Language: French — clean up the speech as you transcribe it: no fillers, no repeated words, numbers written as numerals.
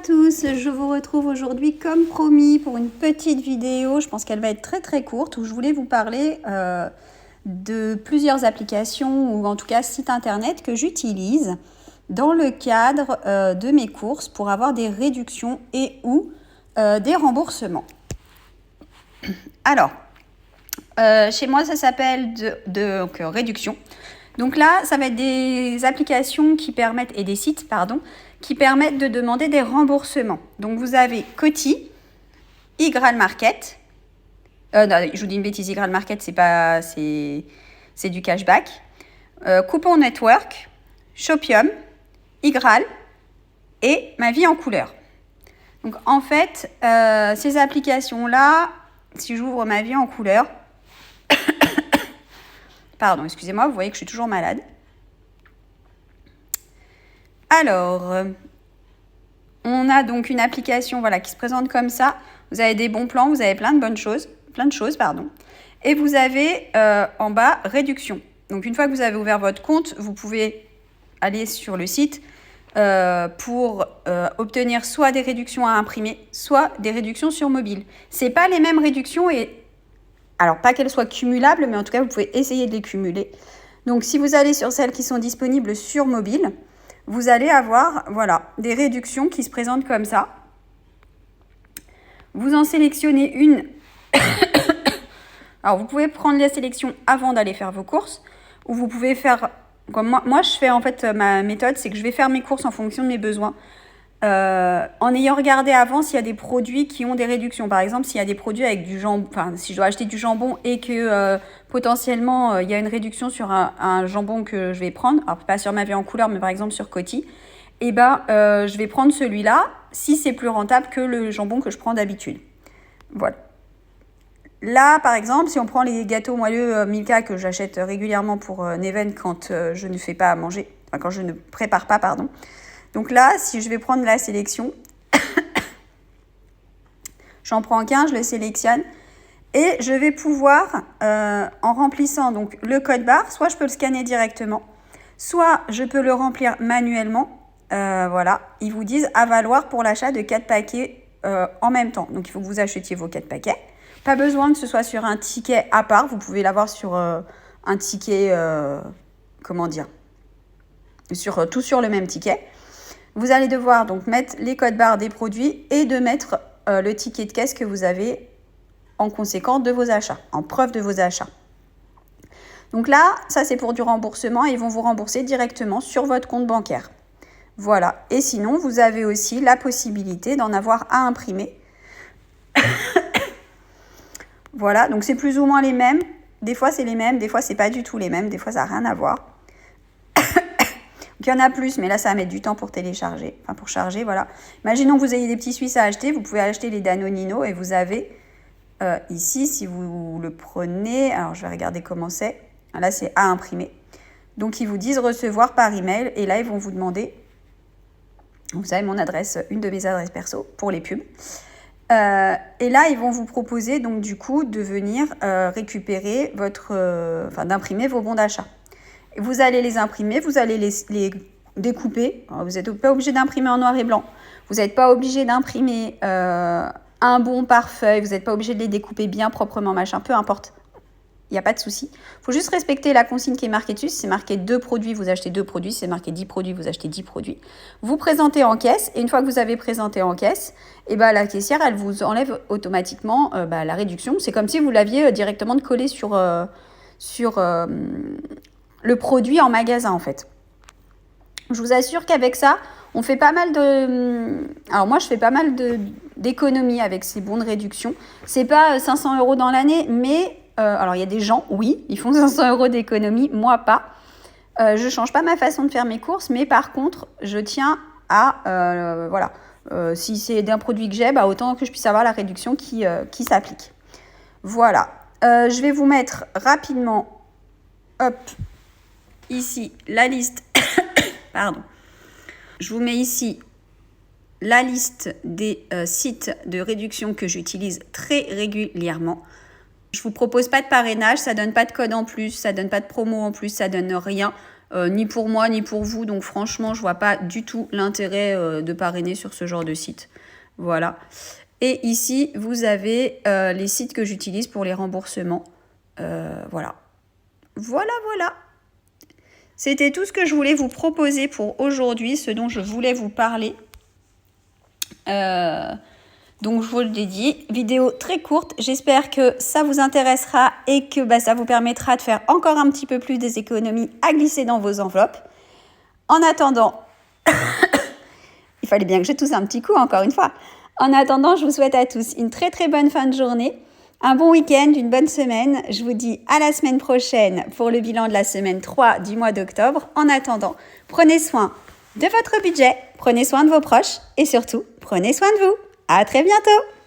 tous, je vous retrouve aujourd'hui comme promis pour une petite vidéo. Je pense qu'elle va être très courte où je voulais vous parler de plusieurs applications ou en tout cas sites internet que j'utilise dans le cadre de mes courses pour avoir des réductions et ou des remboursements. Alors, chez moi ça s'appelle réduction. Donc là, ça va être des applications qui permettent, et des sites, pardon, qui permettent de demander des remboursements. Donc vous avez Coty, Igral Market. Non, je vous dis une bêtise, Igral Market, c'est du cashback. Coupon Network, Shopium, Igral et Ma Vie en couleur. Donc en fait, ces applications-là, si j'ouvre Ma Vie en couleur, pardon, excusez-moi, vous voyez que je suis toujours malade. Alors, on a donc une application qui se présente comme ça. Vous avez des bons plans, vous avez plein de choses, Et vous avez en bas réduction. Donc une fois que vous avez ouvert votre compte, vous pouvez aller sur le site pour obtenir soit des réductions à imprimer, soit des réductions sur mobile. C'est pas les mêmes réductions alors, pas qu'elles soient cumulables, mais en tout cas, vous pouvez essayer de les cumuler. Donc, si vous allez sur celles qui sont disponibles sur mobile, vous allez avoir, des réductions qui se présentent comme ça. Vous en sélectionnez une. Alors, vous pouvez prendre la sélection avant d'aller faire vos courses, ou vous pouvez faire, comme moi je fais en fait, ma méthode, c'est que je vais faire mes courses en fonction de mes besoins. En ayant regardé avant s'il y a des produits qui ont des réductions. Par exemple, s'il y a des produits avec du jambon, si je dois acheter du jambon et que potentiellement il y a une réduction sur un jambon que je vais prendre, alors pas sur Ma Vie en couleur, mais par exemple sur Coty, je vais prendre celui-là si c'est plus rentable que le jambon que je prends d'habitude. Voilà. Là, par exemple, si on prend les gâteaux moelleux Milka que j'achète régulièrement pour Neven quand je ne fais pas à manger, quand je ne prépare pas, pardon. Donc là, si je vais prendre la sélection, j'en prends qu'un, je le sélectionne et je vais pouvoir, en remplissant donc le code barre, soit je peux le scanner directement, soit je peux le remplir manuellement. Ils vous disent à valoir pour l'achat de 4 paquets en même temps. Donc il faut que vous achetiez vos 4 paquets. Pas besoin que ce soit sur un ticket à part, vous pouvez l'avoir sur un ticket, tout sur le même ticket. Vous allez devoir donc mettre les codes barres des produits et de mettre le ticket de caisse que vous avez en conséquence de vos achats, en preuve de vos achats. Donc là, ça c'est pour du remboursement et ils vont vous rembourser directement sur votre compte bancaire. Voilà. Et sinon, vous avez aussi la possibilité d'en avoir à imprimer. Voilà, donc c'est plus ou moins les mêmes. Des fois c'est les mêmes, des fois c'est pas du tout les mêmes, des fois ça n'a rien à voir. Il y en a plus, mais là, ça va mettre du temps pour télécharger, pour charger, voilà. Imaginons que vous ayez des petits Suisses à acheter, vous pouvez acheter les Danonino et vous avez ici, si vous le prenez, alors je vais regarder comment c'est. Là, c'est à imprimer. Donc, ils vous disent recevoir par email et là, ils vont vous demander, vous avez mon adresse, une de mes adresses perso pour les pubs. Et là, ils vont vous proposer donc du coup de venir récupérer d'imprimer vos bons d'achat. Vous allez les imprimer, vous allez les découper. Alors, vous n'êtes pas obligé d'imprimer en noir et blanc. Vous n'êtes pas obligé d'imprimer un bon par feuille. Vous n'êtes pas obligé de les découper bien proprement, peu importe. Il n'y a pas de souci. Il faut juste respecter la consigne qui est marquée dessus. Si c'est marqué 2 produits, vous achetez 2 produits. Si c'est marqué 10 produits, vous achetez 10 produits. Vous présentez en caisse. Et une fois que vous avez présenté en caisse, la caissière, elle vous enlève automatiquement la réduction. C'est comme si vous l'aviez directement collé sur le produit en magasin en fait. Je vous assure qu'avec ça, on fait pas mal de... Alors moi, je fais pas mal d'économies avec ces bons de réduction. C'est pas 500 € dans l'année, mais... alors il y a des gens, oui, ils font 500 € d'économie, moi pas. Je change pas ma façon de faire mes courses, mais par contre, je tiens à... si c'est d'un produit que j'ai, autant que je puisse avoir la réduction qui s'applique. Voilà. Je vais vous mettre rapidement... Ici, la liste, pardon, je vous mets ici la liste des sites de réduction que j'utilise très régulièrement. Je ne vous propose pas de parrainage, ça ne donne pas de code en plus, ça ne donne pas de promo en plus, ça ne donne rien. ni pour moi, ni pour vous. Donc franchement, je vois pas du tout l'intérêt de parrainer sur ce genre de site. Voilà. Et ici, vous avez les sites que j'utilise pour les remboursements. Voilà. Voilà. C'était tout ce que je voulais vous proposer pour aujourd'hui, ce dont je voulais vous parler. Donc je vous le dédie, vidéo très courte, j'espère que ça vous intéressera et que ça vous permettra de faire encore un petit peu plus des économies à glisser dans vos enveloppes. En attendant, il fallait bien que je tousse un petit coup encore une fois. En attendant, je vous souhaite à tous une très très bonne fin de journée, un bon week-end, une bonne semaine. Je vous dis à la semaine prochaine pour le bilan de la semaine 3 du mois d'octobre. En attendant, prenez soin de votre budget, prenez soin de vos proches et surtout, prenez soin de vous. À très bientôt!